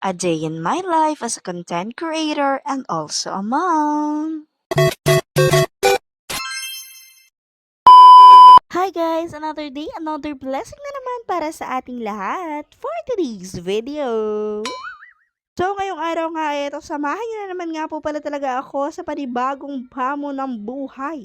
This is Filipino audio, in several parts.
A day in my life as a content creator and also a mom. Hi guys! Another day, another blessing na naman para sa ating lahat for today's video. So, ngayong araw nga ito, samahan niyo na naman nga po pala talaga ako sa panibagong hamon ng buhay.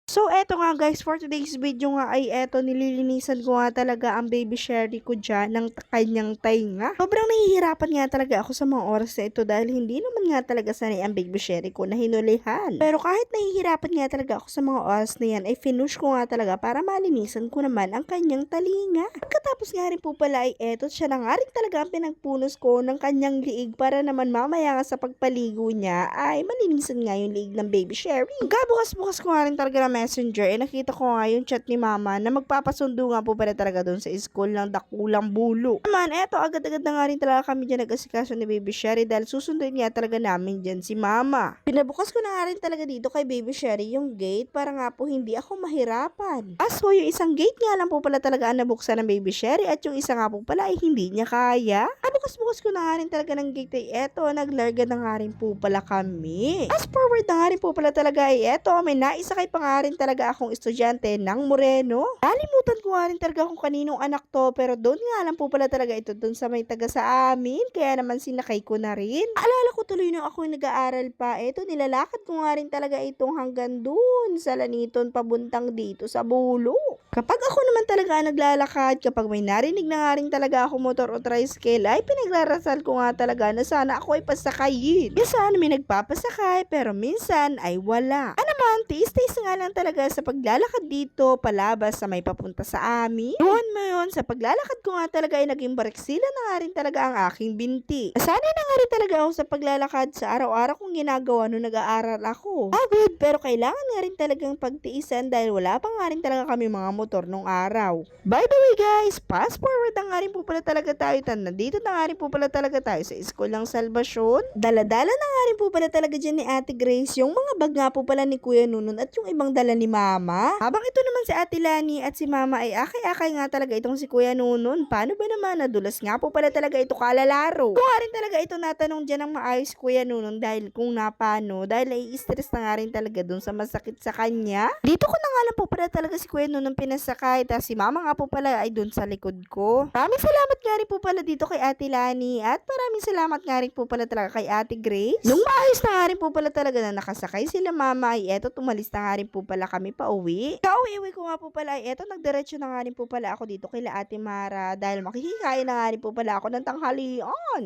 So, eto nga guys, for today's video nga ay eto, nililinisan ko nga talaga ang baby Sherry ko dyan ng kanyang tainga. Sobrang nahihirapan nga talaga ako sa mga oras na ito dahil hindi naman nga talaga sanay ang baby Sherry ko na hinulihan. Pero kahit nahihirapan nga talaga ako sa mga oras na yan, ay finush ko nga talaga para malinisan ko naman ang kanyang talinga. Pagkatapos nga rin po pala ay eto, siya na nga rin talaga ang pinagpunos ko ng kanyang liig para naman mamaya nga sa pagpaligo niya ay malinisan nga yung liig ng baby Sherry. Pagkabukas-bukas ko nga rin talaga ng messenger, nakita ko nga yung chat ni mama na magpapasundo nga po pala talaga doon sa school ng Dakulang Bulo. Naman, eto, agad-agad na nga rin talaga kami dyan nag-asikaso ni baby Sherry dahil susunduin nga talaga namin dyan si mama. Pinabukas ko na nga rin talaga dito kay baby Sherry yung gate para nga po hindi ako mahirapan. Aso, yung isang gate nga lang po pala talaga ang nabuksan ng baby Sherry at yung isa nga po pala ay hindi niya kaya. Bukas-bukas ko na nga rin talaga ng gate ay eto, naglarga na nga rin po pala kami. Fast forward na nga rin po pala talaga ay eto, may naisakay pa nga rin talaga akong estudyante ng Moreno. Nalimutan ko nga rin talaga kung kaninong anak to, pero doon nga lang po pala talaga ito doon sa may taga sa amin, kaya naman sinakay ko na rin. Alala ko tuloy nung ako nag-aaral pa, eto nilalakad ko nga rin talaga itong hanggang doon sa Laniton pabuntang dito sa Bulo. Kapag ako naman talaga naglalakad, kapag may narinig na nga rin talaga ako motor o tricycle, ay pinagrarasal ko nga talaga na sana ako ay pasakayin. Minsan may nagpapasakay, pero minsan ay wala. Naman, tiis-tiis nga lang talaga sa paglalakad dito, palabas sa may papunta sa amin. Doon mo yun, sa paglalakad ko nga talaga ay naging bariksila na nga rin talaga ang aking binti. Nasanay na nga rin talaga ako sa paglalakad sa araw-araw kong ginagawa nung nag-aaral ako. Pagod, pero kailangan nga rin talagang pagtiisan dahil wala pa nga rin talaga kami mga motor nung araw. By the way guys, fast forward na nga rin po pala talaga tayo. Nandito na nga rin po pala talaga tayo sa School ng Salvation. Dala-dala na nga rin po pala talaga dyan ni Ate Grace yung mga bag nga po pala ni Kuya Nunun at yung ibang dala ni Mama. Habang ito naman si Ate Lani at si Mama ay akay-akay nga talaga itong si Kuya Nunun. Paano ba naman, nadulas nga po pala talaga ito kalalaro. Kung nga rin talaga ito natanong dyan ng maayos Kuya Nunun dahil kung napano, dahil nai-stress na nga rin talaga dun sa masakit sa kanya. Dito ko na nga lang po pala talaga si Kuya Nunun pinasakay, tapos si Mama nga po pala ay dun sa likod ko. Maraming salamat nga rin po pala dito kay Ate Lani at maraming salamat nga rin po pala talaga kay Ate Grace. Nung maayos na nga rin po pala talaga na nakasakay sila Mama ay eto, tumalis na nga rin po pala kami pa uwi. Kauwi-uwi ko nga po pala ay eto, nagdiretso na nga rin po pala ako dito kay Ate Mara dahil makikikain na nga rin po pala ako ng tanghalian.